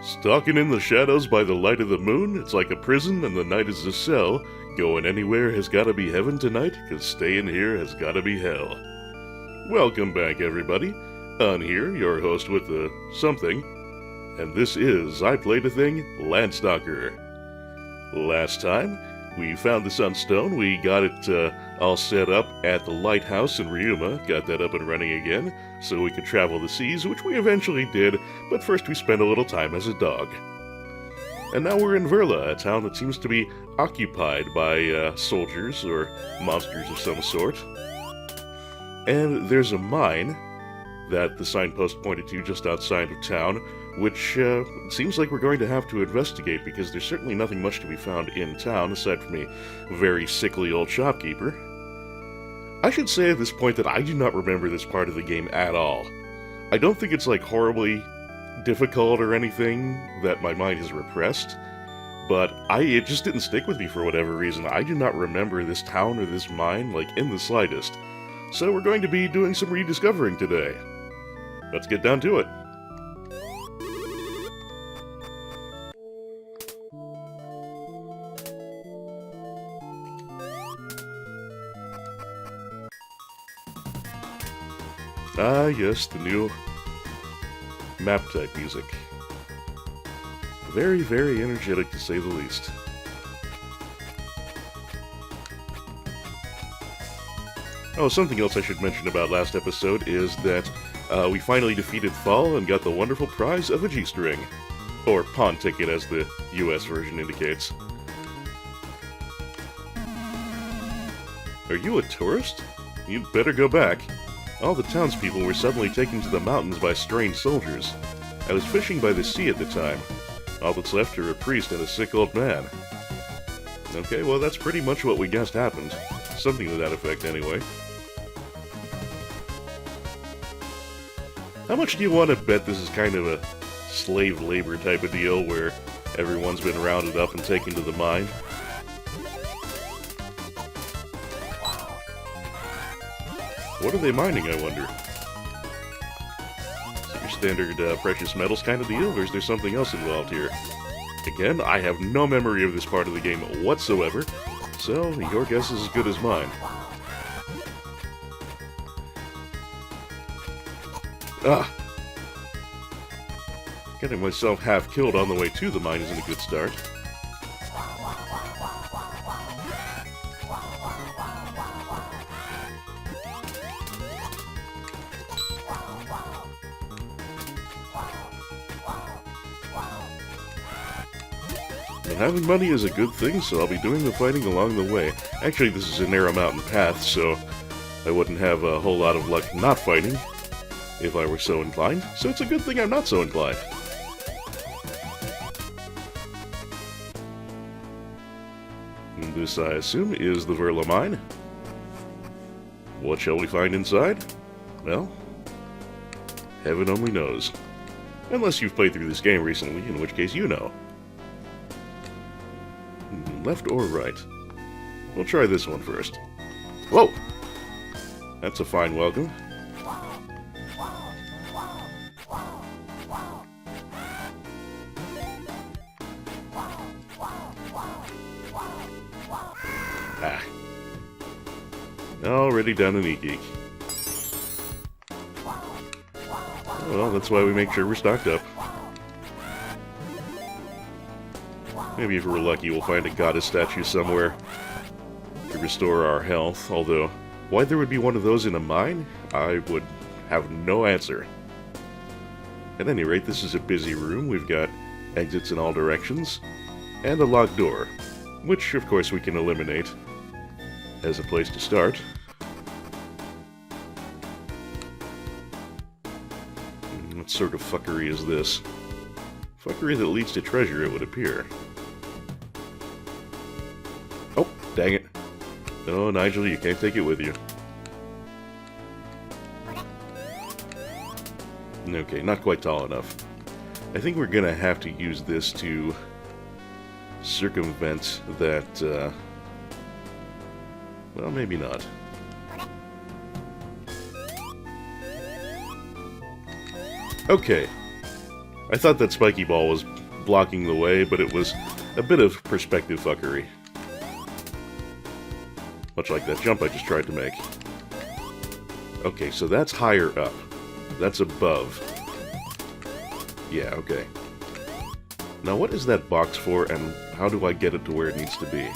Stalking in the shadows by the light of the moon, it's like a prison and the night is a cell. Going anywhere has gotta be heaven tonight, 'cause staying here has gotta be hell. Welcome back, everybody. I'm here, your host with the something, and this is I Played a Thing, Landstalker. Last time, we found the Sunstone, we got it all set up at the lighthouse in Ryuma, got that up and running again, so we could travel the seas, which we eventually did, but first we spent a little time as a dog. And now we're in Verla, a town that seems to be occupied by soldiers or monsters of some sort. And there's a mine that the signpost pointed to just outside of town, which seems like we're going to have to investigate because there's certainly nothing much to be found in town aside from a very sickly old shopkeeper. I should say at this point that I do not remember this part of the game at all. I don't think it's like horribly difficult or anything that my mind has repressed, but it just didn't stick with me for whatever reason. I do not remember this town or this mine, like, in the slightest. So we're going to be doing some rediscovering today. Let's get down to it. Ah, yes, the new map type music. Very, very energetic to say the least. Oh, something else I should mention about last episode is that we finally defeated Thal and got the wonderful prize of a G-string. Or pawn ticket, as the US version indicates. Are you a tourist? You'd better go back. All the townspeople were suddenly taken to the mountains by strange soldiers. I was fishing by the sea at the time. All that's left are a priest and a sick old man. Okay, well that's pretty much what we guessed happened. Something to that effect, anyway. How much do you want to bet this is kind of a slave labor type of deal where everyone's been rounded up and taken to the mine? What are they mining, I wonder? Is it your standard precious metals kind of deal, or is there something else involved here? Again, I have no memory of this part of the game whatsoever, so your guess is as good as mine. Ah! Getting myself half killed on the way to the mine isn't a good start. Having money is a good thing, so I'll be doing the fighting along the way. Actually, this is a narrow mountain path, so I wouldn't have a whole lot of luck not fighting if I were so inclined, so it's a good thing I'm not so inclined. And this, I assume, is the Verla mine. What shall we find inside? Well, heaven only knows. Unless you've played through this game recently, in which case you know. Left or right? We'll try this one first. Whoa! That's a fine welcome. Ah. Already done an e-geek. Well, that's why we make sure we're stocked up. Maybe if we're lucky, we'll find a goddess statue somewhere to restore our health, although why there would be one of those in a mine, I would have no answer. At any rate, this is a busy room. We've got exits in all directions, and a locked door, which, of course, we can eliminate as a place to start. What sort of fuckery is this? Fuckery that leads to treasure, it would appear. Oh, dang it. No, Nigel, you can't take it with you. Okay, not quite tall enough. I think we're gonna have to use this to circumvent that, well, maybe not. Okay. I thought that spiky ball was blocking the way, but it was a bit of perspective fuckery. Much like that jump I just tried to make. Okay, so that's higher up. That's above. Yeah, okay. Now what is that box for, and how do I get it to where it needs to be?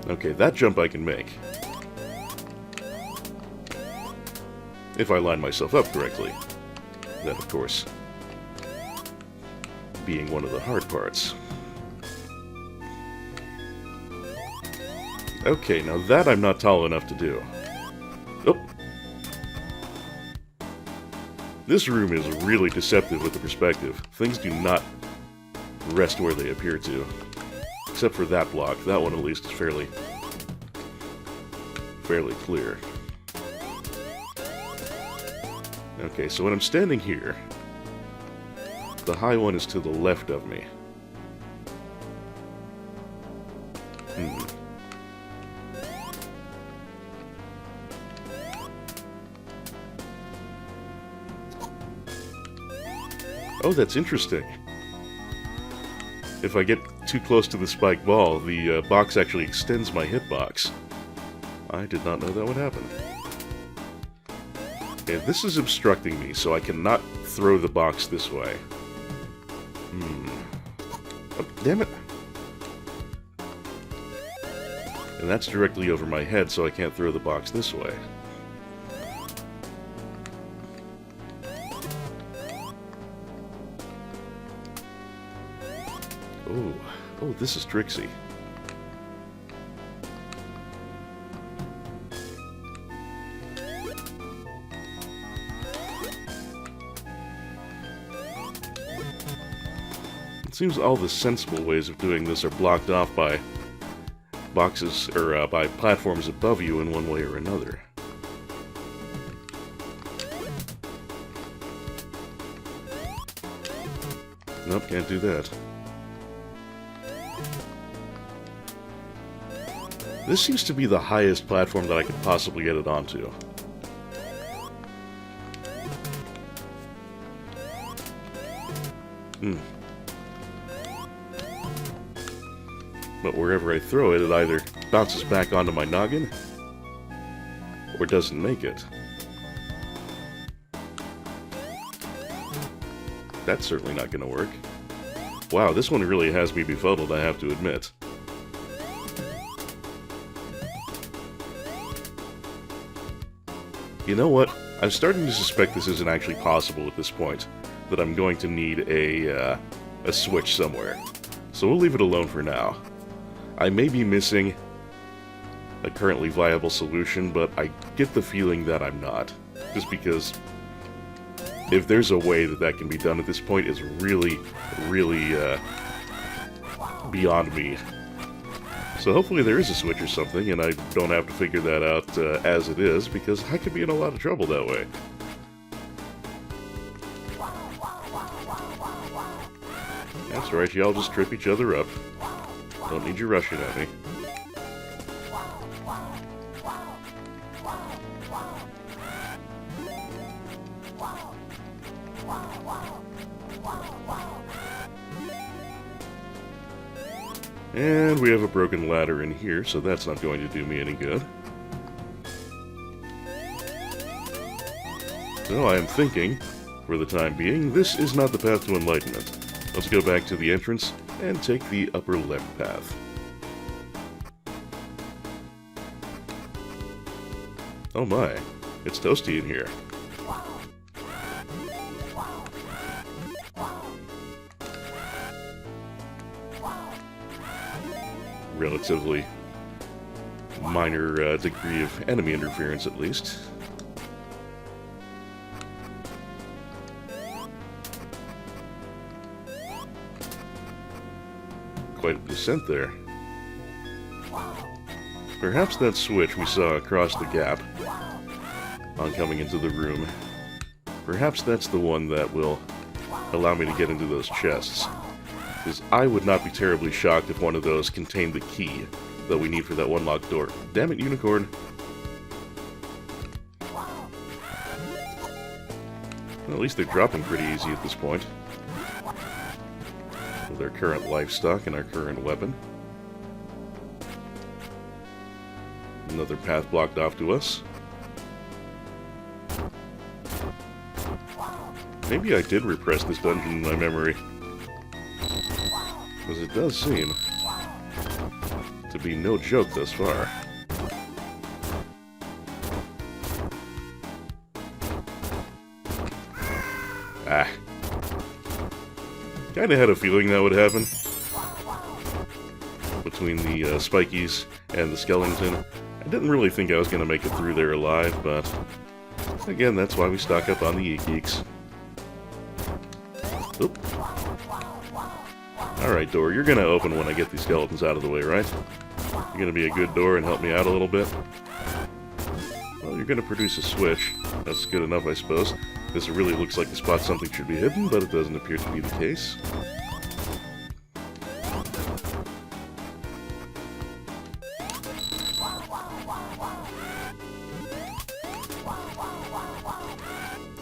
Okay, that jump I can make. If I line myself up correctly. That, of course, being one of the hard parts. Okay, now that I'm not tall enough to do. Oh! This room is really deceptive with the perspective. Things do not rest where they appear to. Except for that block. That one at least is fairly clear. Okay, so when I'm standing here, the high one is to the left of me. Oh, that's interesting. If I get too close to the spike ball, the box actually extends my hitbox. I did not know that would happen. Okay, this is obstructing me, so I cannot throw the box this way. Oh, damn it! And that's directly over my head, so I can't throw the box this way. Oh, this is tricksy. It seems all the sensible ways of doing this are blocked off by boxes, or by platforms above you in one way or another. Nope, can't do that. This seems to be the highest platform that I could possibly get it onto. But wherever I throw it, it either bounces back onto my noggin, or doesn't make it. That's certainly not going to work. Wow, this one really has me befuddled, I have to admit. You know what? I'm starting to suspect this isn't actually possible at this point. That I'm going to need a switch somewhere. So we'll leave it alone for now. I may be missing a currently viable solution, but I get the feeling that I'm not. Just because if there's a way that that can be done at this point, it's really, really beyond me. So hopefully there is a switch or something, and I don't have to figure that out as it is, because I could be in a lot of trouble that way. That's right, y'all just trip each other up. Don't need you rushing at me. And we have a broken ladder in here, so that's not going to do me any good. So I am thinking, for the time being, this is not the path to enlightenment. Let's go back to the entrance and take the upper left path. Oh my, it's toasty in here. Relatively minor degree of enemy interference, at least. Quite a descent there. Perhaps that switch we saw across the gap on coming into the room, perhaps that's the one that will allow me to get into those chests. Because I would not be terribly shocked if one of those contained the key that we need for that one locked door. Damn it, unicorn. Well, at least they're dropping pretty easy at this point. With our current livestock and our current weapon. Another path blocked off to us. Maybe I did repress this dungeon in my memory. Because it does seem to be no joke thus far. Ah. Kinda had a feeling that would happen. Between the spikies and the skeleton. I didn't really think I was going to make it through there alive, but again, that's why we stock up on the e-geeks. Oop. Alright, door, you're going to open when I get these skeletons out of the way, right? You're going to be a good door and help me out a little bit? Well, you're going to produce a switch. That's good enough, I suppose. This really looks like the spot something should be hidden, but it doesn't appear to be the case.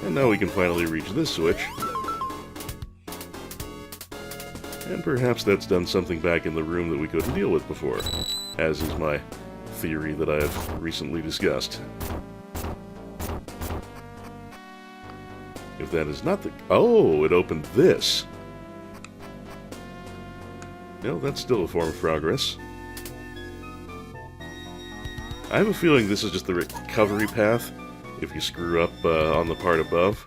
And now we can finally reach this switch. And perhaps that's done something back in the room that we couldn't deal with before, as is my theory that I have recently discussed. If that is not the... Oh, it opened this! No, that's still a form of progress. I have a feeling this is just the recovery path if you screw up on the part above.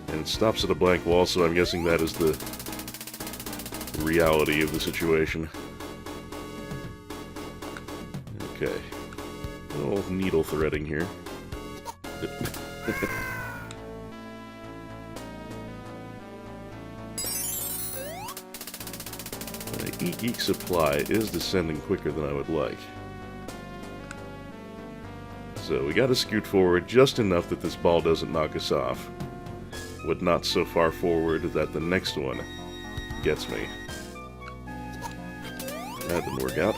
And it stops at a blank wall, so I'm guessing that is the reality of the situation. Okay. A little needle threading here. My e-geek supply is descending quicker than I would like. So we gotta scoot forward just enough that this ball doesn't knock us off, but not so far forward that the next one gets me. That didn't work out.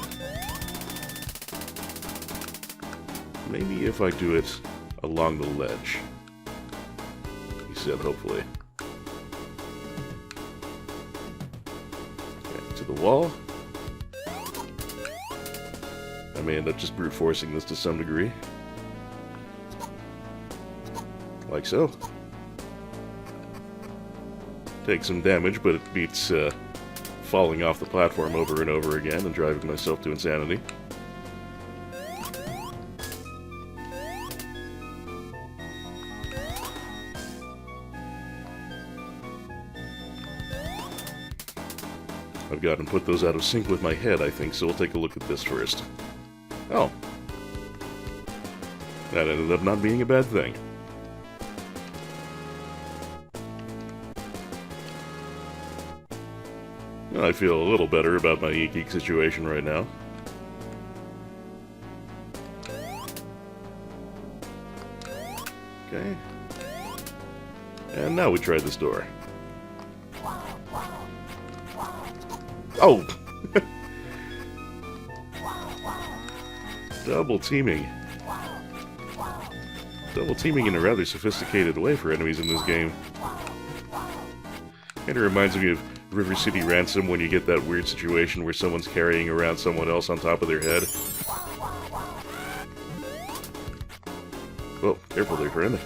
Maybe if I do it along the ledge. He said, hopefully. Okay, to the wall. I may end up just brute forcing this to some degree. Like so. Take some damage, but it beats falling off the platform over and over again and driving myself to insanity. I've got to put those out of sync with my head, I think, so we'll take a look at this first. Oh. That ended up not being a bad thing. I feel a little better about my e-geek situation right now. Okay. And now we try this door. Oh! Double teaming. Double teaming in a rather sophisticated way for enemies in this game. Kinda reminds me of River City Ransom when you get that weird situation where someone's carrying around someone else on top of their head. Oh, careful there, friend.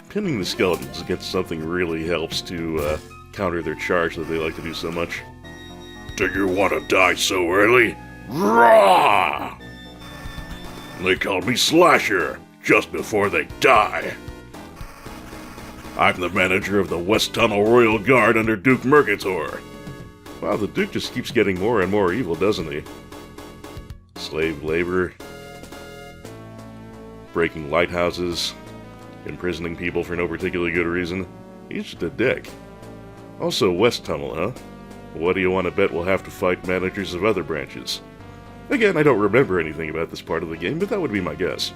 Pinning the skeletons against something really helps to counter their charge that they like to do so much. Do you want to die so early? Raw! They called me Slasher just before they die. I'm the manager of the West Tunnel Royal Guard under Duke Mercator. Wow, the Duke just keeps getting more and more evil, doesn't he? Slave labor, breaking lighthouses, imprisoning people for no particularly good reason. He's just a dick. Also, West Tunnel, huh? What do you want to bet we'll have to fight managers of other branches? Again, I don't remember anything about this part of the game, but that would be my guess.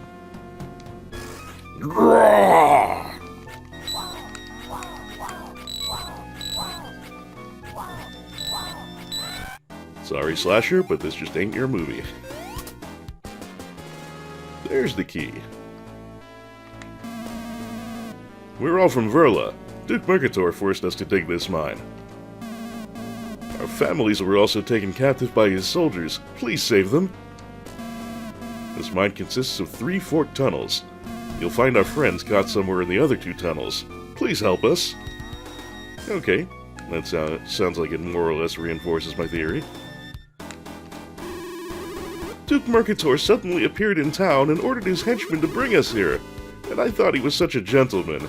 Sorry, Slasher, but this just ain't your movie. There's the key. We're all from Verla. Duke Mercator forced us to dig this mine. Our families were also taken captive by his soldiers. Please save them. This mine consists of 3 forked tunnels. You'll find our friends caught somewhere in the other 2 tunnels. Please help us. Okay, that sounds like it more or less reinforces my theory. Duke Mercator suddenly appeared in town and ordered his henchmen to bring us here, and I thought he was such a gentleman.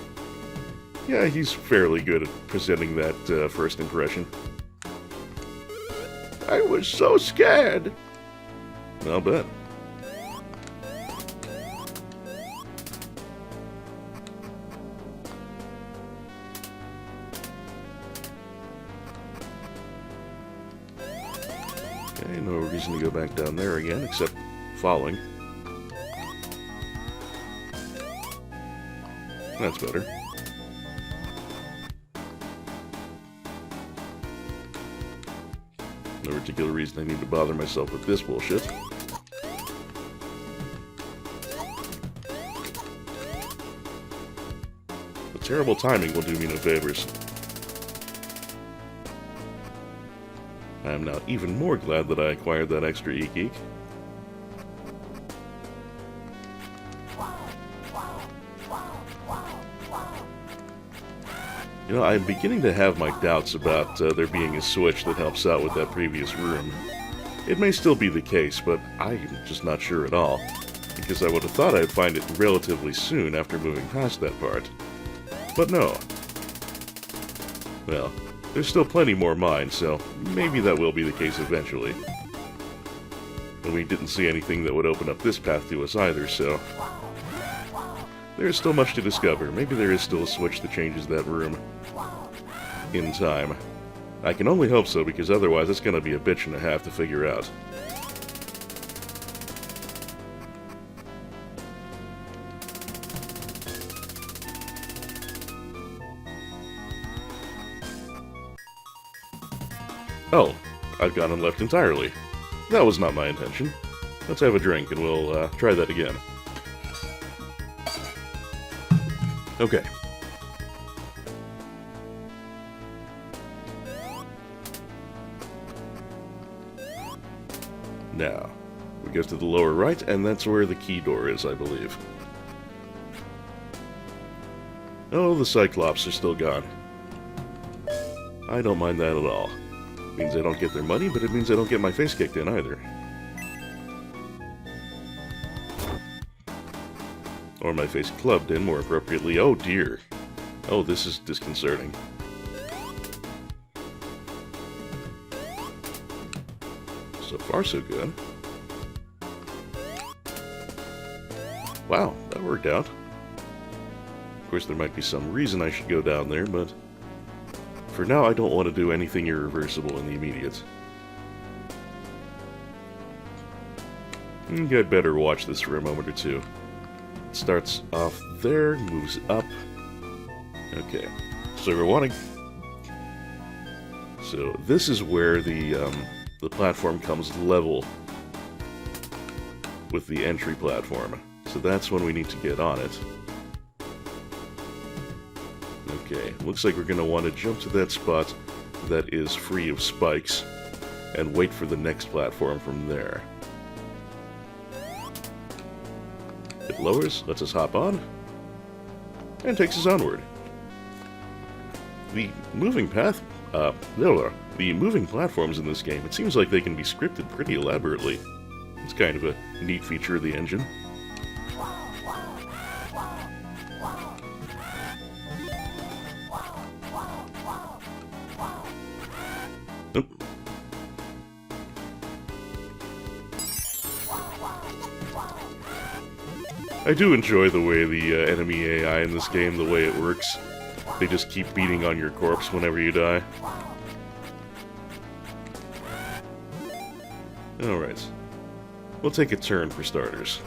Yeah, he's fairly good at presenting that first impression. I was so scared. I'll bet. Okay, no reason to go back down there again, except falling. That's better. No particular reason I need to bother myself with this bullshit. The terrible timing will do me no favors. I am now even more glad that I acquired that extra e-geek. You know, I'm beginning to have my doubts about there being a switch that helps out with that previous room. It may still be the case, but I'm just not sure at all, because I would have thought I'd find it relatively soon after moving past that part. But no. Well, there's still plenty more mines, so maybe that will be the case eventually. And we didn't see anything that would open up this path to us either, so there's still much to discover. Maybe there is still a switch that changes that room in time. I can only hope so, because otherwise it's going to be a bitch and a half to figure out. Oh, I've gone and left entirely. That was not my intention. Let's have a drink and we'll try that again. Okay. Now, we go to the lower right, and that's where the key door is, I believe. Oh, the Cyclops are still gone. I don't mind that at all. It means I don't get their money, but it means I don't get my face kicked in either. Or my face clubbed in, more appropriately. Oh dear. Oh, this is disconcerting. So far, so good. Wow, that worked out. Of course, there might be some reason I should go down there, but for now, I don't want to do anything irreversible in the immediate. I think I'd better watch this for a moment or two. It starts off there, moves up. Okay, so we're wanting... So this is where the platform comes level with the entry platform. So that's when we need to get on it. Okay, looks like we're going to want to jump to that spot that is free of spikes and wait for the next platform from there. It lowers, lets us hop on, and takes us onward. The moving the moving platforms in this game, it seems like they can be scripted pretty elaborately. It's kind of a neat feature of the engine. I do enjoy the way the enemy AI in this game, the way it works. They just keep beating on your corpse whenever you die. Alright. We'll take a turn for starters.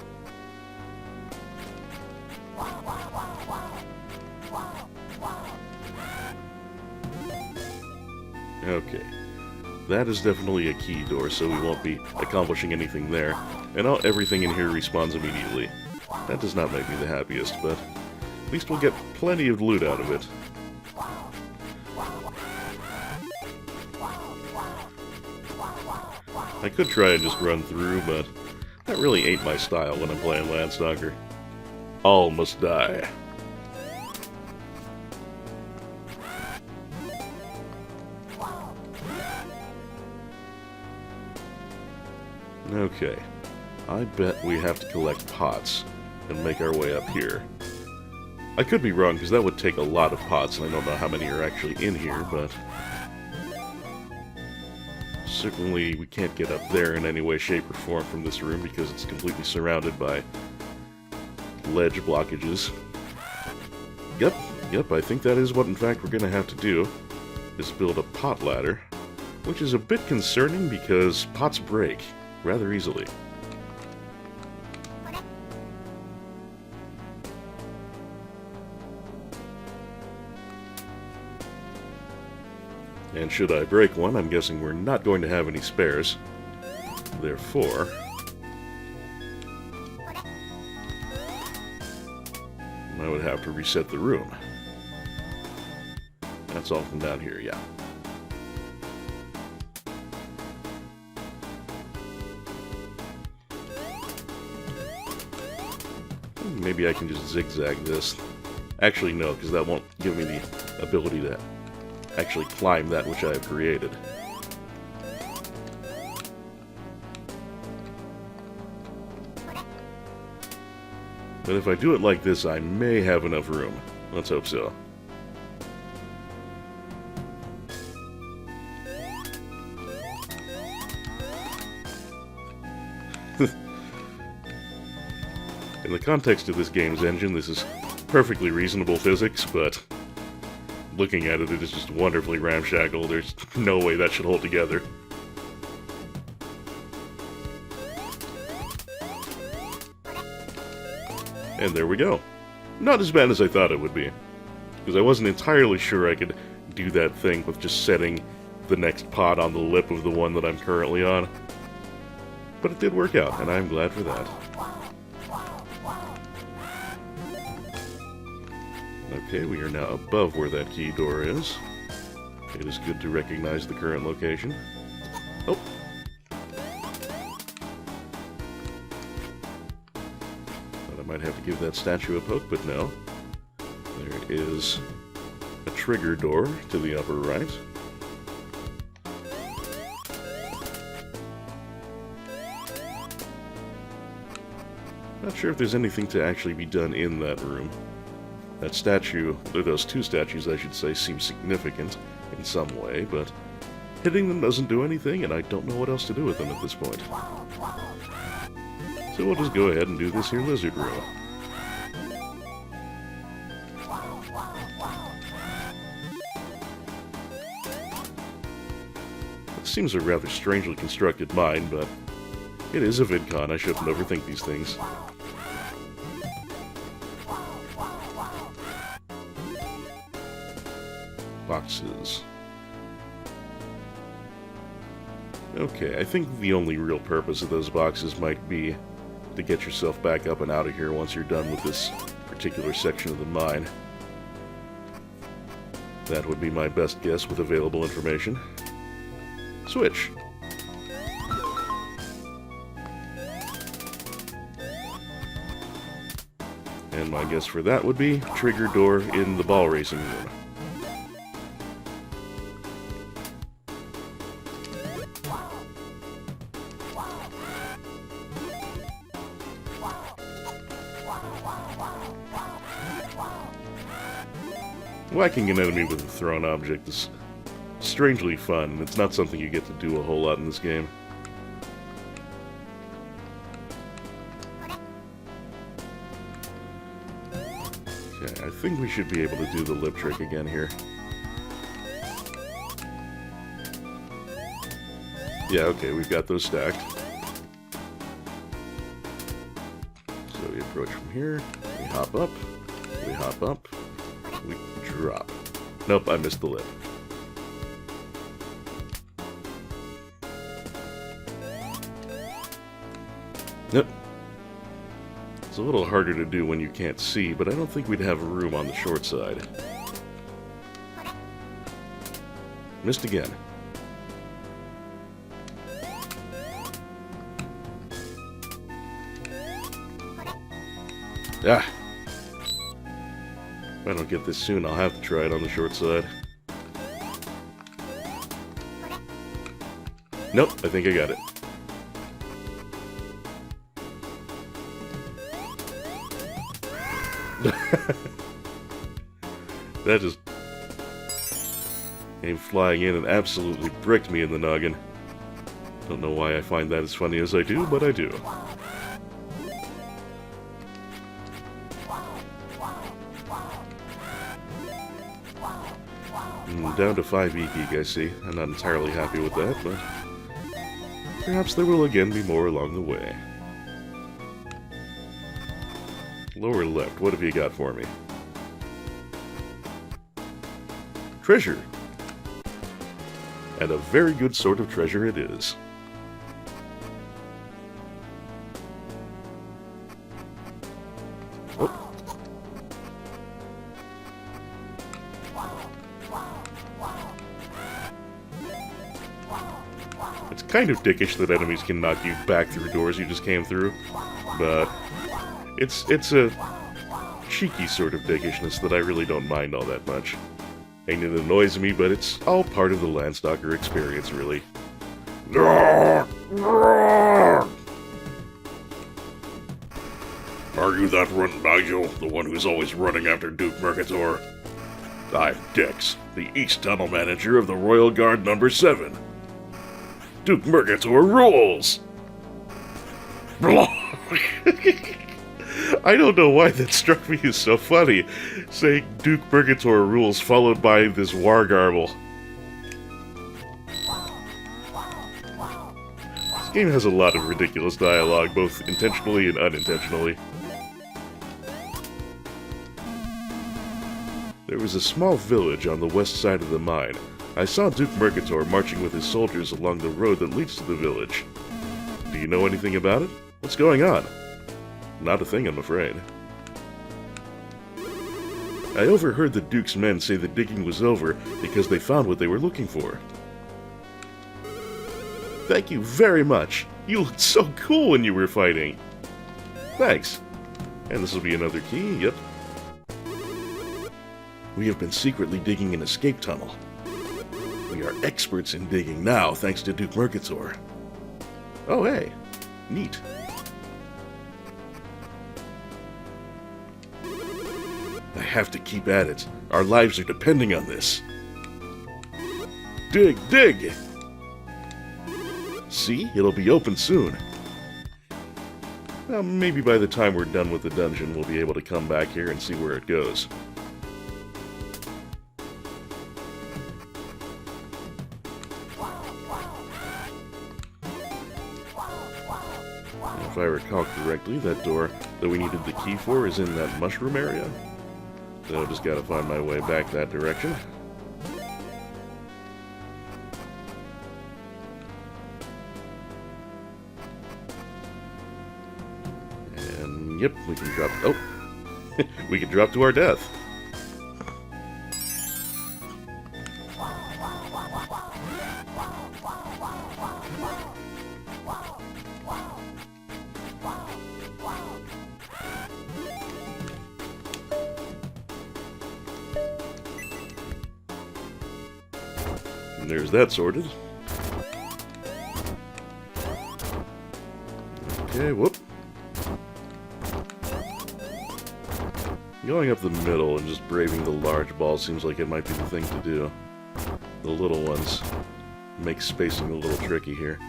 Okay. That is definitely a key door, so we won't be accomplishing anything there. And everything in here respawns immediately. That does not make me the happiest, but at least we'll get plenty of loot out of it. I could try and just run through, but that really ain't my style when I'm playing Landstalker. All must die. Okay, I bet we have to collect pots and make our way up here. I could be wrong, because that would take a lot of pots, and I don't know how many are actually in here, but certainly we can't get up there in any way, shape, or form from this room, because it's completely surrounded by ledge blockages. Yep, I think that is what in fact we're going to have to do, is build a pot ladder, which is a bit concerning because pots break rather easily. And should I break one, I'm guessing we're not going to have any spares. Therefore, I would have to reset the room. That's all from down here, yeah. Maybe I can just zigzag this. Actually, no, because that won't give me the ability to actually climb that which I have created. But if I do it like this, I may have enough room. Let's hope so. In the context of this game's engine, this is perfectly reasonable physics, but looking at it, it is just wonderfully ramshackle. There's no way that should hold together. And there we go. Not as bad as I thought it would be, because I wasn't entirely sure I could do that thing with just setting the next pot on the lip of the one that I'm currently on. But it did work out, and I'm glad for that. Okay, we are now above where that key door is. It is good to recognize the current location. Oh! Thought I might have to give that statue a poke, but no. There is a trigger door to the upper right. Not sure if there's anything to actually be done in that room. That statue, or those two statues I should say, seem significant in some way, but hitting them doesn't do anything, and I don't know what else to do with them at this point. So we'll just go ahead and do this here lizard room. It seems a rather strangely constructed mine, but it is a VidCon. I shouldn't overthink these things. Boxes. Okay, I think the only real purpose of those boxes might be to get yourself back up and out of here once you're done with this particular section of the mine. That would be my best guess with available information. Switch. And my guess for that would be trigger door in the ball racing room. Whacking an enemy with a thrown object is strangely fun. It's not something you get to do a whole lot in this game. Okay, I think we should be able to do the lip trick again here. Yeah, okay, we've got those stacked. So we approach from here, we hop up, we drop. Nope, I missed the lip. Yep. It's a little harder to do when you can't see, but I don't think we'd have room on the short side. Missed again. Ah! If I don't get this soon, I'll have to try it on the short side. Nope, I think I got it. That just came flying in and absolutely bricked me in the noggin. Don't know why I find that as funny as I do, but I do. Down to 5 E-Geek, I see. I'm not entirely happy with that, but perhaps there will again be more along the way. Lower left, what have you got for me? Treasure! And a very good sort of treasure it is. Oh. It's kind of dickish that enemies can knock you back through doors you just came through, but it's a cheeky sort of dickishness that I really don't mind all that much. And it annoys me, but it's all part of the Landstalker experience, really. Are you that run Nigel, the one who's always running after Duke Mercator? I'm Dex, the East Tunnel Manager of the Royal Guard No. 7. Duke Mercator rules! I don't know why that struck me as so funny, saying Duke Mercator rules followed by this war garble. This game has a lot of ridiculous dialogue, both intentionally and unintentionally. There was a small village on the west side of the mine. I saw Duke Mercator marching with his soldiers along the road that leads to the village. Do you know anything about it? What's going on? Not a thing, I'm afraid. I overheard the Duke's men say the digging was over because they found what they were looking for. Thank you very much. You looked so cool when you were fighting. Thanks. And this will be another key, yep. We have been secretly digging an escape tunnel. We are experts in digging now, thanks to Duke Mercator. Oh, hey. Neat. I have to keep at it. Our lives are depending on this. Dig, dig! See? It'll be open soon. Well, maybe by the time we're done with the dungeon, we'll be able to come back here and see where it goes. If I recall correctly, that door that we needed the key for is in that mushroom area. So I just gotta find my way back that direction. And yep, we can drop. Oh, we can drop to our death. And there's that sorted. Okay, whoop. Going up the middle and just braving the large balls seems like it might be the thing to do. The little ones make spacing a little tricky here.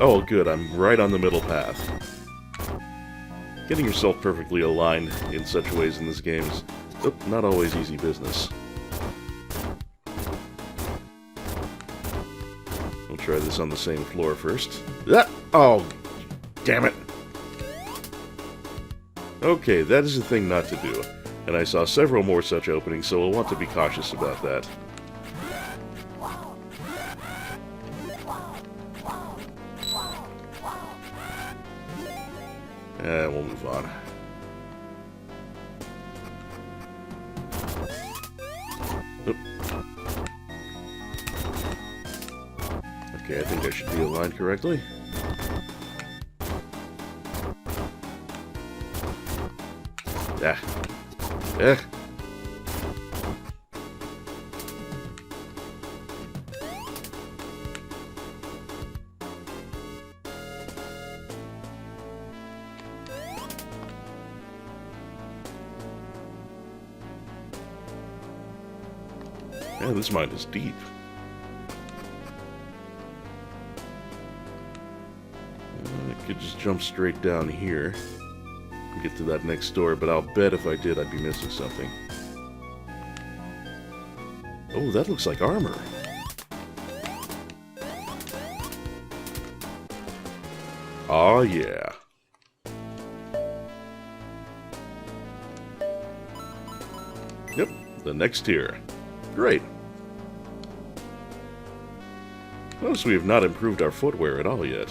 Oh, good, I'm right on the middle path. Getting yourself perfectly aligned in such ways in this game is not always easy business. We'll try this on the same floor first. Ah! Oh, damn it! Okay, that is a thing not to do, and I saw several more such openings, so we'll want to be cautious about that. We'll move on. Oop. Okay, I think I should be aligned correctly. Ah. Eh. Man, this mine is deep. I could just jump straight down here and get to that next door, but I'll bet if I did, I'd be missing something. Oh, that looks like armor. Oh, yeah. Yep, the next tier. Great. Notice we have not improved our footwear at all yet.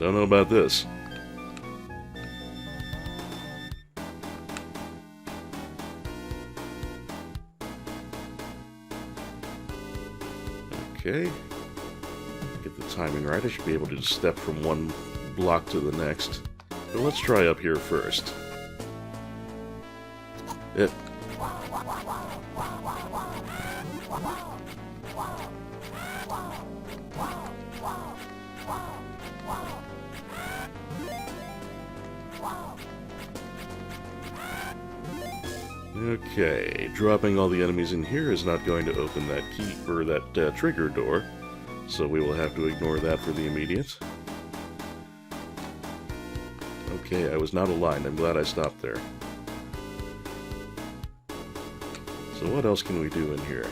Don't know about this. Okay. Get the timing right. I should be able to just step from one block to the next. But let's try up here first. Yep. Okay, dropping all the enemies in here is not going to open that key or that trigger door, so we will have to ignore that for the immediate. Okay, I was not aligned. I'm glad I stopped there. So what else can we do in here?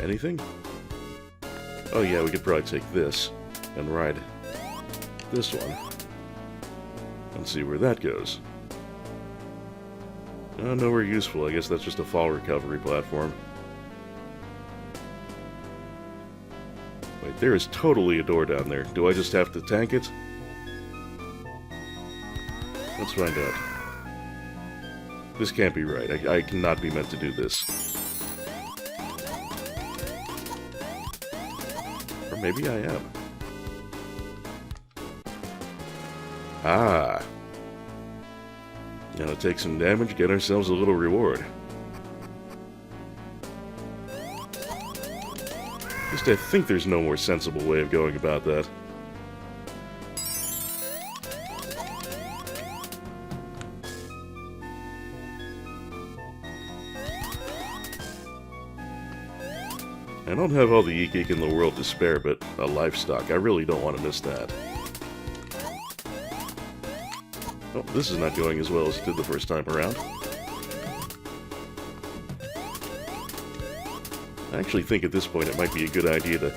Anything? Oh yeah, we could probably take this and ride this one and see where that goes. Nowhere useful. I guess that's just a fall recovery platform. Wait, there is totally a door down there. Do I just have to tank it? Let's find out. This can't be right. I cannot be meant to do this. Or maybe I am. Ah. Now to take some damage, get ourselves a little reward. At least I think there's no more sensible way of going about that. I don't have all the e-geek in the world to spare, but a livestock, I really don't want to miss that. Oh, this is not going as well as it did the first time around. I actually think at this point it might be a good idea to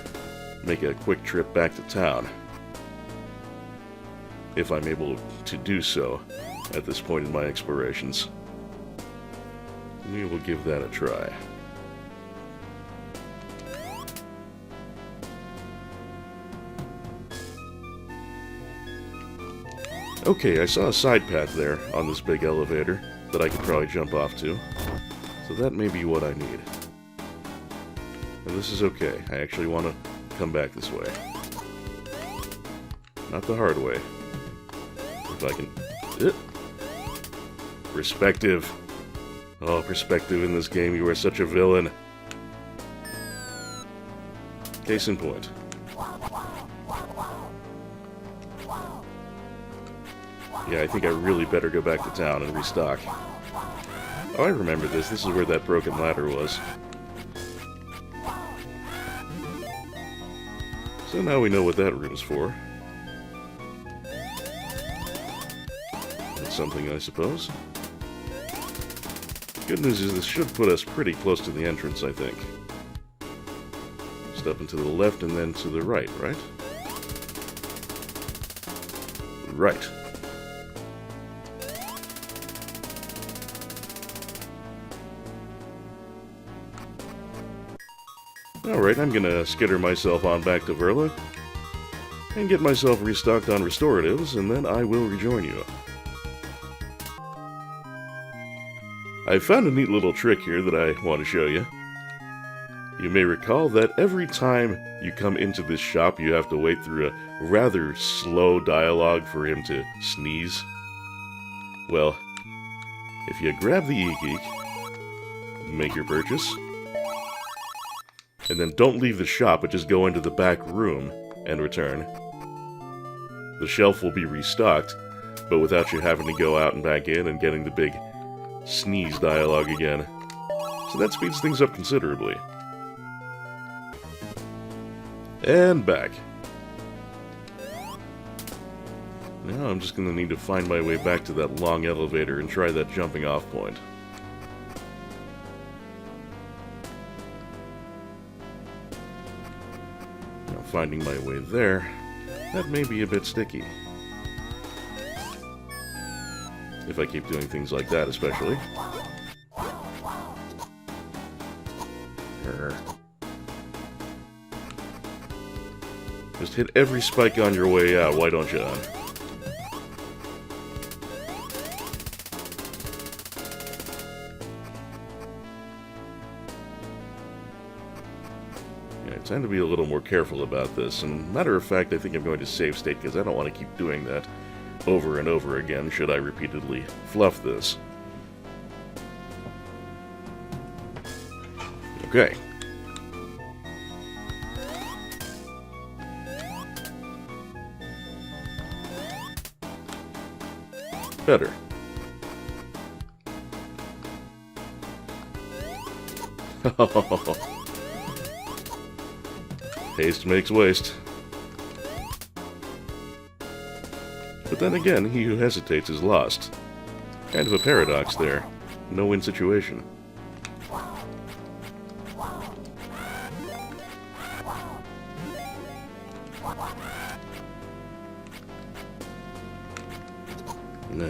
make a quick trip back to town. If I'm able to do so at this point in my explorations. We will give that a try. Okay, I saw a side path there on this big elevator that I could probably jump off to. So that may be what I need. And this is okay. I actually want to come back this way. Not the hard way. If I can... Perspective. Oh, perspective in this game. You are such a villain. Case in point. Yeah, I think I really better go back to town and restock. Oh, I remember this. This is where that broken ladder was. So now we know what that room's for. That's something, I suppose. Good news is this should put us pretty close to the entrance, I think. Just up and to the left and then to the right, right? Right. Alright, I'm gonna skitter myself on back to Verla and get myself restocked on restoratives, and then I will rejoin you. I found a neat little trick here that I want to show you. You may recall that every time you come into this shop, you have to wait through a rather slow dialogue for him to sneeze. Well, if you grab the e-geek, make your purchase, and then don't leave the shop, but just go into the back room and return, the shelf will be restocked, but without you having to go out and back in and getting the big sneeze dialogue again. So that speeds things up considerably. And back. Now I'm just going to need to find my way back to that long elevator and try that jumping off point. Now finding my way there, that may be a bit sticky. If I keep doing things like that, especially. Just hit every spike on your way out, why don't you, hon? Yeah, I tend to be a little more careful about this, and matter of fact, I think I'm going to save state because I don't want to keep doing that over and over again should I repeatedly fluff this. Okay. Better. Haste makes waste. But then again, he who hesitates is lost. Kind of a paradox there. No-win situation. Nah.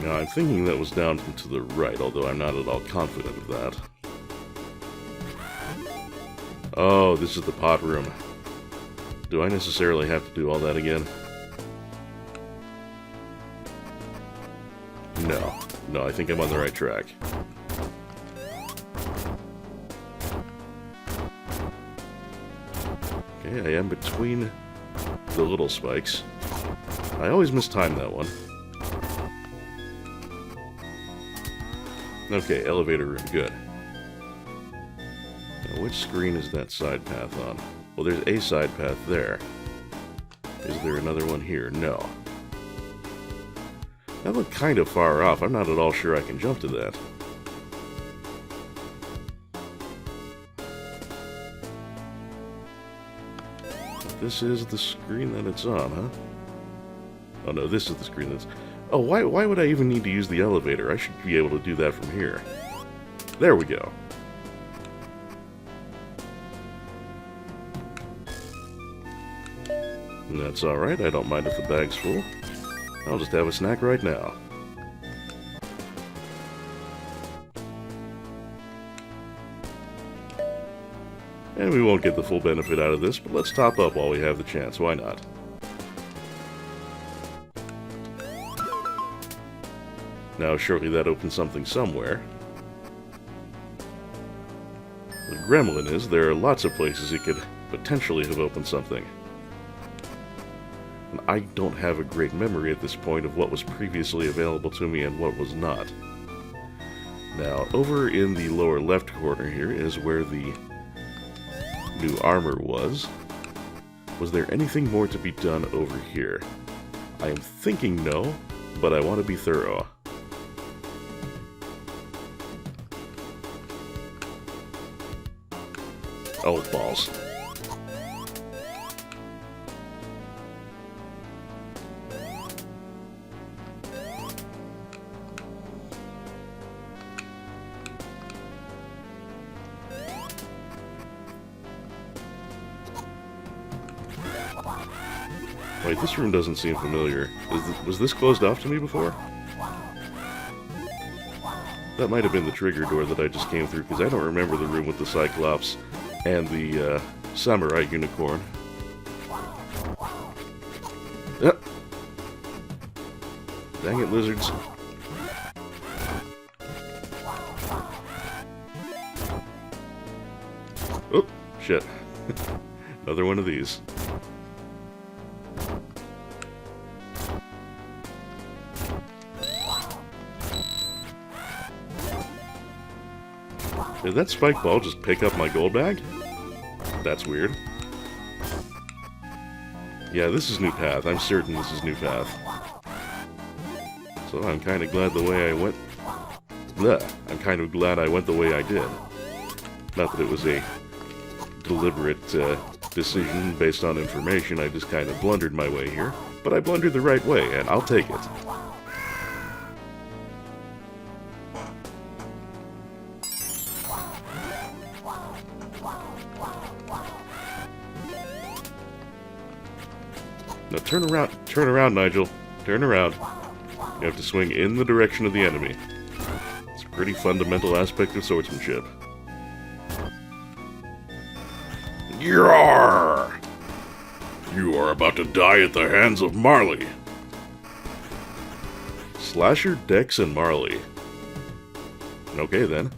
Now, I'm thinking that was down to the right, although I'm not at all confident of that. Oh, this is the pot room. Do I necessarily have to do all that again? No. No, I think I'm on the right track. Okay, I am between the little spikes. I always mistime that one. Okay, elevator room, good. Now, which screen is that side path on? Well, there's a side path there. Is there another one here? No. That looked kind of far off. I'm not at all sure I can jump to that. This is the screen that it's on, huh? Oh no, this is the screen that's... Oh, why would I even need to use the elevator? I should be able to do that from here. There we go. And that's alright, I don't mind if the bag's full. I'll just have a snack right now. And we won't get the full benefit out of this, but let's top up while we have the chance, why not? Now, surely that opens something somewhere. The gremlin is, there are lots of places it could potentially have opened something. And I don't have a great memory at this point of what was previously available to me and what was not. Now, over in the lower left corner here is where the new armor was. Was there anything more to be done over here? I am thinking no, but I want to be thorough. Oh, balls. Wait, this room doesn't seem familiar. Was this closed off to me before? That might have been the trigger door that I just came through, because I don't remember the room with the Cyclops and the Samurai Unicorn. Yep. Dang it, lizards. Oh, shit. Another one of these. Did that spike ball just pick up my gold bag? That's weird. Yeah, this is new path. I'm certain this is new path. So I'm kind of glad the way I went... Bleh. I'm kind of glad I went the way I did. Not that it was a deliberate decision based on information. I just kind of blundered my way here. But I blundered the right way, and I'll take it. Now turn around, Nigel. Turn around. You have to swing in the direction of the enemy. It's a pretty fundamental aspect of swordsmanship. Yarr! You are about to die at the hands of Marley. Slasher, Dex, and Marley. Okay then.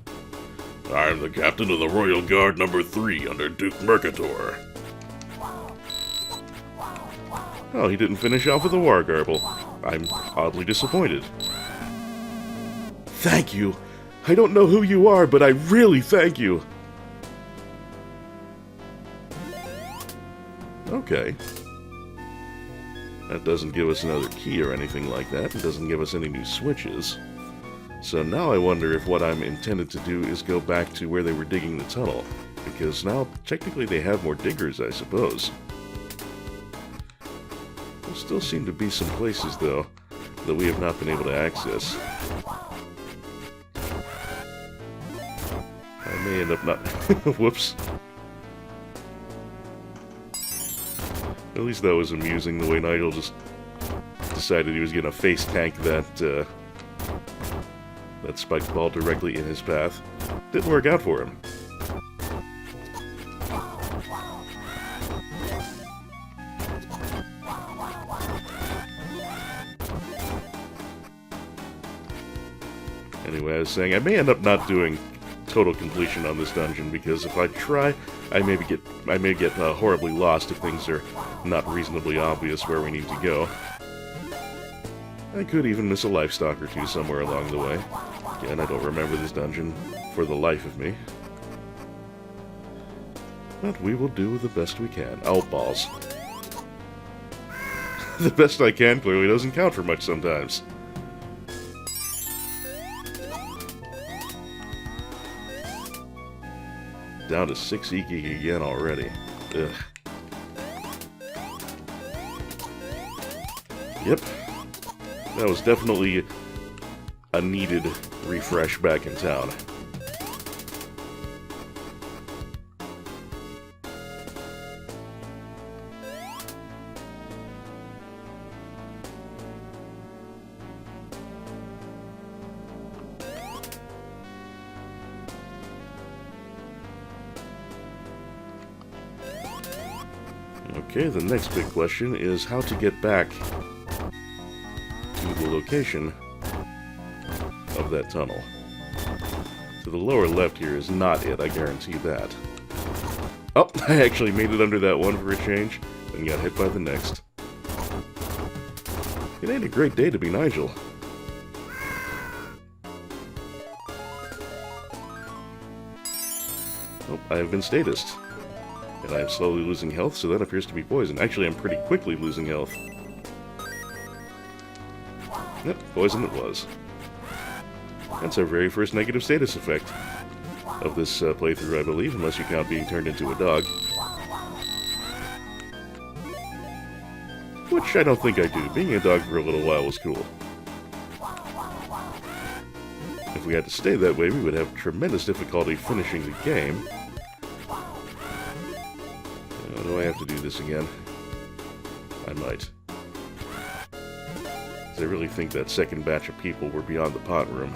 I'm the captain of the Royal Guard number 3 under Duke Mercator. Oh, he didn't finish off with a war garble. I'm oddly disappointed. Thank you. I don't know who you are, but I really thank you. Okay. That doesn't give us another key or anything like that. It doesn't give us any new switches. So now I wonder if what I'm intended to do is go back to where they were digging the tunnel. Because now, technically, they have more diggers, I suppose. There still seem to be some places, though, that we have not been able to access. I may end up not... Whoops. At least that was amusing, the way Nigel just decided he was going to face tank that spiked ball directly in his path. Didn't work out for him. Anyway, I was saying I may end up not doing total completion on this dungeon, because if I try, I may get horribly lost if things are not reasonably obvious where we need to go. I could even miss a life stock or two somewhere along the way. Again, I don't remember this dungeon for the life of me. But we will do the best we can. Oh, balls. The best I can clearly doesn't count for much sometimes. Down to 6 Iki again already. Ugh. Yep. That was definitely a needed refresh back in town. Okay, the next big question is how to get back to the location of that tunnel. To the lower left here is not it, I guarantee that. Oh, I actually made it under that one for a change, and got hit by the next. It ain't a great day to be Nigel. Oh, I have been statused. And I am slowly losing health, so that appears to be poison. Actually, I'm pretty quickly losing health. Yep, poison it was. That's our very first negative status effect of this playthrough, I believe, unless you count being turned into a dog. Which I don't think I do. Being a dog for a little while was cool. If we had to stay that way, we would have tremendous difficulty finishing the game. Do I have to do this again? I might. I really think that second batch of people were beyond the pot room.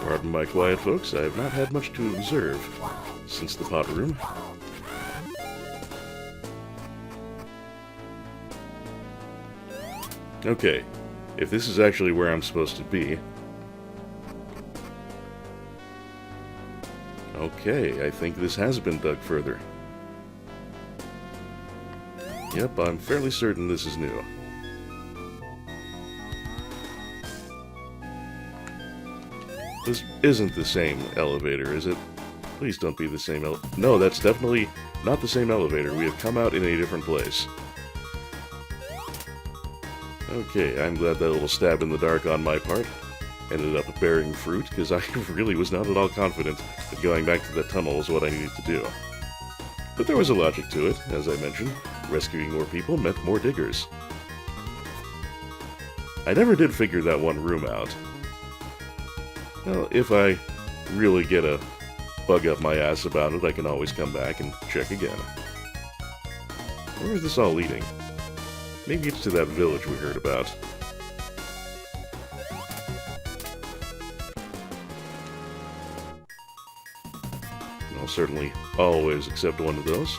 Pardon my quiet, folks. I have not had much to observe since the pot room. Okay, if this is actually where I'm supposed to be... Okay, I think this has been dug further. Yep, I'm fairly certain this is new. This isn't the same elevator, is it? Please don't be the same No, that's definitely not the same elevator. We have come out in a different place. Okay, I'm glad that little stab in the dark on my part ended up bearing fruit, because I really was not at all confident that going back to that tunnel was what I needed to do. But there was a logic to it, as I mentioned. Rescuing more people meant more diggers. I never did figure that one room out. Well, if I really get a bug up my ass about it, I can always come back and check again. Where is this all leading? Maybe it's to that village we heard about. I'll certainly always accept one of those.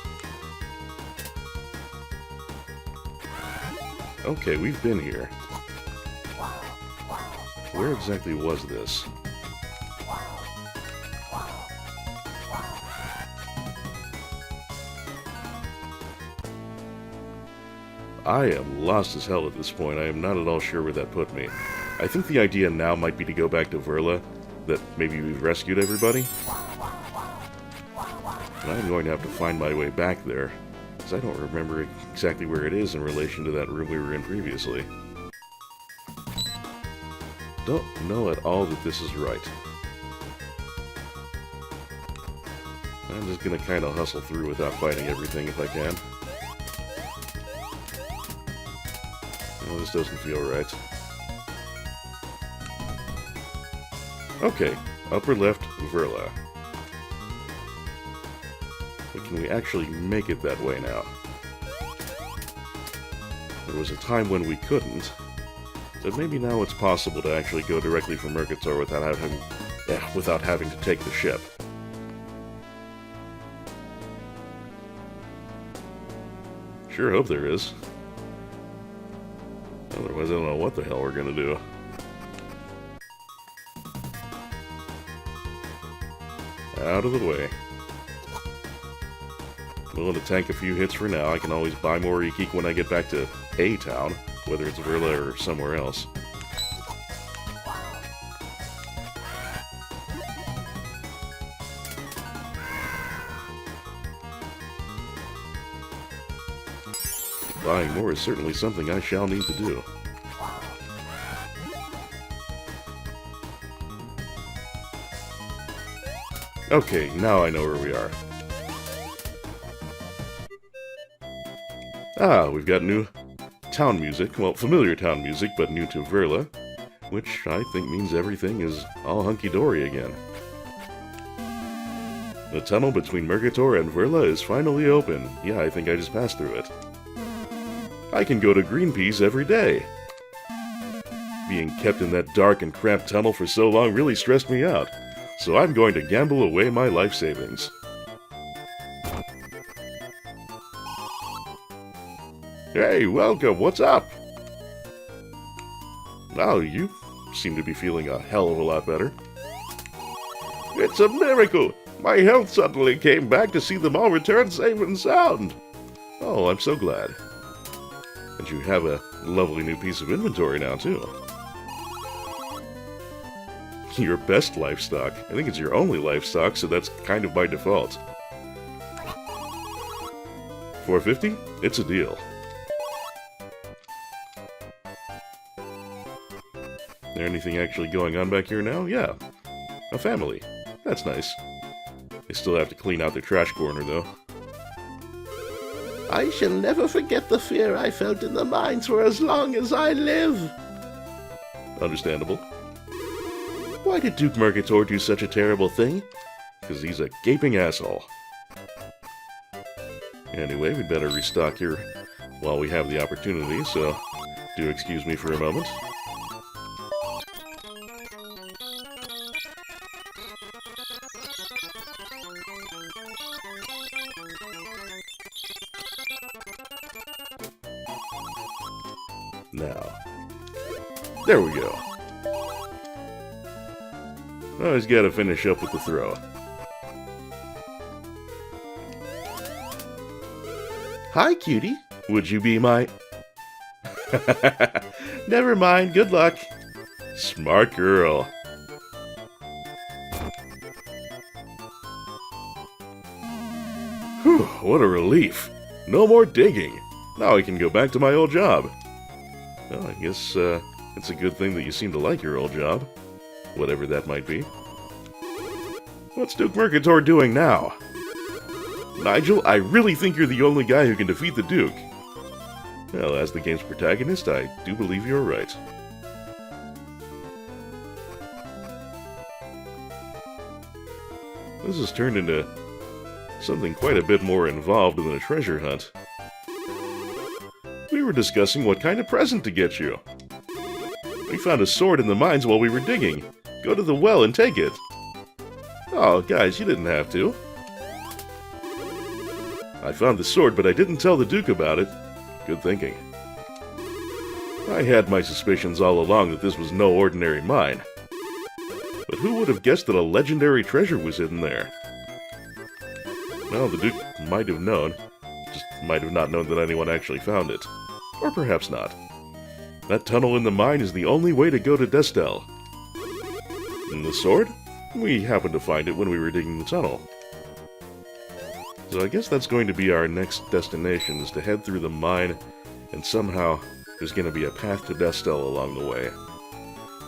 Okay, we've been here. Where exactly was this? I am lost as hell at this point. I am not at all sure where that put me. I think the idea now might be to go back to Verla, that maybe we've rescued everybody. And I'm going to have to find my way back there, because I don't remember exactly where it is in relation to that room we were in previously. Don't know at all that this is right. I'm just gonna kind of hustle through without fighting everything if I can. Oh, this doesn't feel right. Okay, upper left, Verla. But can we actually make it that way now? There was a time when we couldn't, but maybe now it's possible to actually go directly from Mercator without having to take the ship. Sure hope there is. Otherwise, I don't know what the hell we're gonna do. Out of the way. Willing to tank a few hits for now. I can always buy more Ikik when I get back to a town, whether it's Verla or somewhere else. Buying more is certainly something I shall need to do. Okay, now I know where we are. Ah, we've got new town music. Well, familiar town music, but new to Verla, which I think means everything is all hunky-dory again. The tunnel between Mercator and Verla is finally open. Yeah, I think I just passed through it. I can go to Greenpeace every day. Being kept in that dark and cramped tunnel for so long really stressed me out, so I'm going to gamble away my life savings. Hey, welcome, what's up? Wow, you seem to be feeling a hell of a lot better. It's a miracle! My health suddenly came back to see them all return safe and sound. Oh, I'm so glad. And you have a lovely new piece of inventory now, too. Your best livestock. I think it's your only livestock, so that's kind of by default. $4.50? It's a deal. There anything actually going on back here now? Yeah. A family. That's nice. They still have to clean out their trash corner, though. I shall never forget the fear I felt in the mines for as long as I live. Understandable. Why did Duke Mercator do such a terrible thing? Because he's a gaping asshole. Anyway, we'd better restock here while we have the opportunity, so do excuse me for a moment. Now, there we go. Always gotta finish up with the throw. Hi, cutie. Would you be my... Never mind, good luck. Smart girl. Whew, what a relief. No more digging. Now I can go back to my old job. Well, I guess it's a good thing that you seem to like your old job. Whatever that might be. What's Duke Mercator doing now? Nigel, I really think you're the only guy who can defeat the Duke. Well, as the game's protagonist, I do believe you're right. This has turned into something quite a bit more involved than a treasure hunt. We were discussing what kind of present to get you. We found a sword in the mines while we were digging. Go to the well and take it. Oh, guys, you didn't have to. I found the sword, but I didn't tell the Duke about it. Good thinking. I had my suspicions all along that this was no ordinary mine. But who would have guessed that a legendary treasure was hidden there? Well, the Duke might have known. Just might have not known that anyone actually found it. Or perhaps not. That tunnel in the mine is the only way to go to Destel. And the sword? We happened to find it when we were digging the tunnel. So I guess that's going to be our next destination, is to head through the mine, and somehow there's going to be a path to Destel along the way.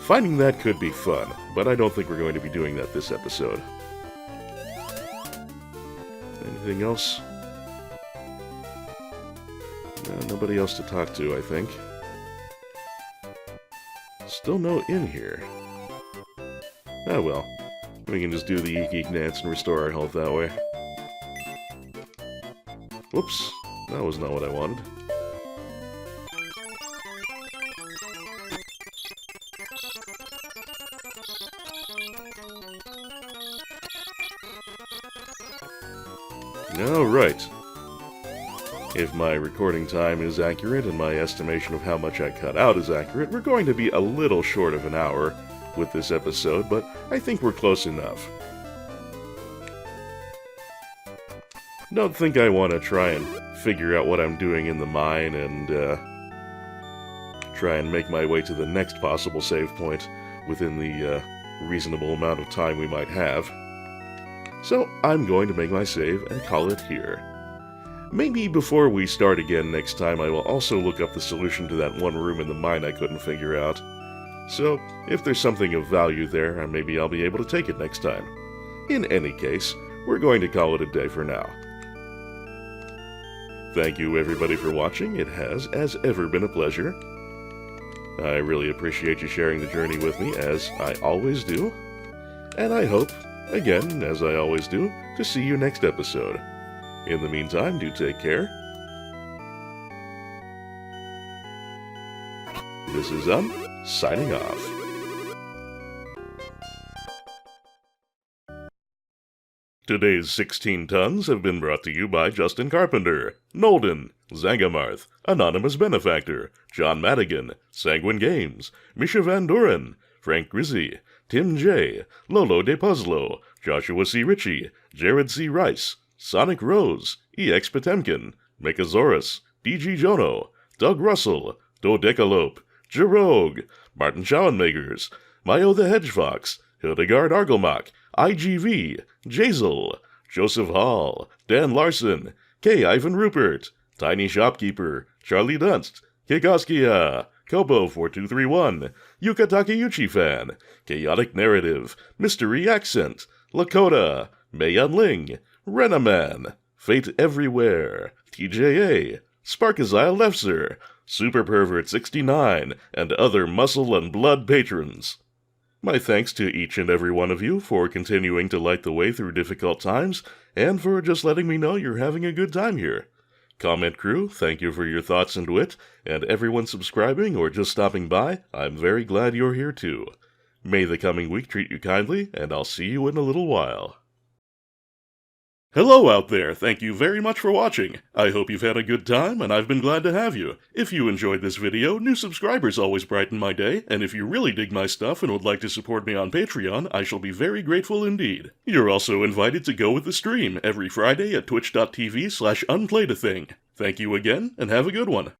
Finding that could be fun, but I don't think we're going to be doing that this episode. Anything else? Nobody else to talk to, I think. Still no inn here. Ah well, we can just do the Eek Eek dance and restore our health that way. Whoops, that was not what I wanted. Alright. If my recording time is accurate and my estimation of how much I cut out is accurate, we're going to be a little short of an hour with this episode, but I think we're close enough. Don't think I want to try and figure out what I'm doing in the mine and try and make my way to the next possible save point within the reasonable amount of time we might have. So I'm going to make my save and call it here. Maybe before we start again next time, I will also look up the solution to that one room in the mine I couldn't figure out. So, if there's something of value there, maybe I'll be able to take it next time. In any case, we're going to call it a day for now. Thank you everybody for watching. It has, as ever, been a pleasure. I really appreciate you sharing the journey with me, as I always do. And I hope, again, as I always do, to see you next episode. In the meantime, do take care. This is signing off. Today's 16 tons have been brought to you by Justin Carpenter, Nolden, Zangamarth, Anonymous Benefactor, John Madigan, Sanguine Games, Misha Van Doren, Frank Grizzy, Tim J., Lolo De Puzzlo, Joshua C. Ritchie, Jared C. Rice, Sonic Rose, EX Potemkin, Mechasaurus, DG Jono, Doug Russell, Dodecalope, Jirogue, Martin Schauenmakers, Mayo the Hedgefox, Hildegard Argelmach, IGV, Jazel, Joseph Hall, Dan Larson, K. Ivan Rupert, Tiny Shopkeeper, Charlie Dunst, Kikoskia, Kobo4231, Yuka Takeuchi Fan, Chaotic Narrative, Mystery Accent, Lakota, Mayan Ling, Renaman, Fate Everywhere, TJA, Sparkazile Lefzer, Super Pervert 69, and other muscle and blood patrons. My thanks to each and every one of you for continuing to light the way through difficult times, and for just letting me know you're having a good time here. Comment crew, thank you for your thoughts and wit, and everyone subscribing or just stopping by, I'm very glad you're here too. May the coming week treat you kindly, and I'll see you in a little while. Hello out there, thank you very much for watching. I hope you've had a good time, and I've been glad to have you. If you enjoyed this video, new subscribers always brighten my day, and if you really dig my stuff and would like to support me on Patreon, I shall be very grateful indeed. You're also invited to go with the stream every Friday at twitch.tv/unplayedathing. Thank you again, and have a good one.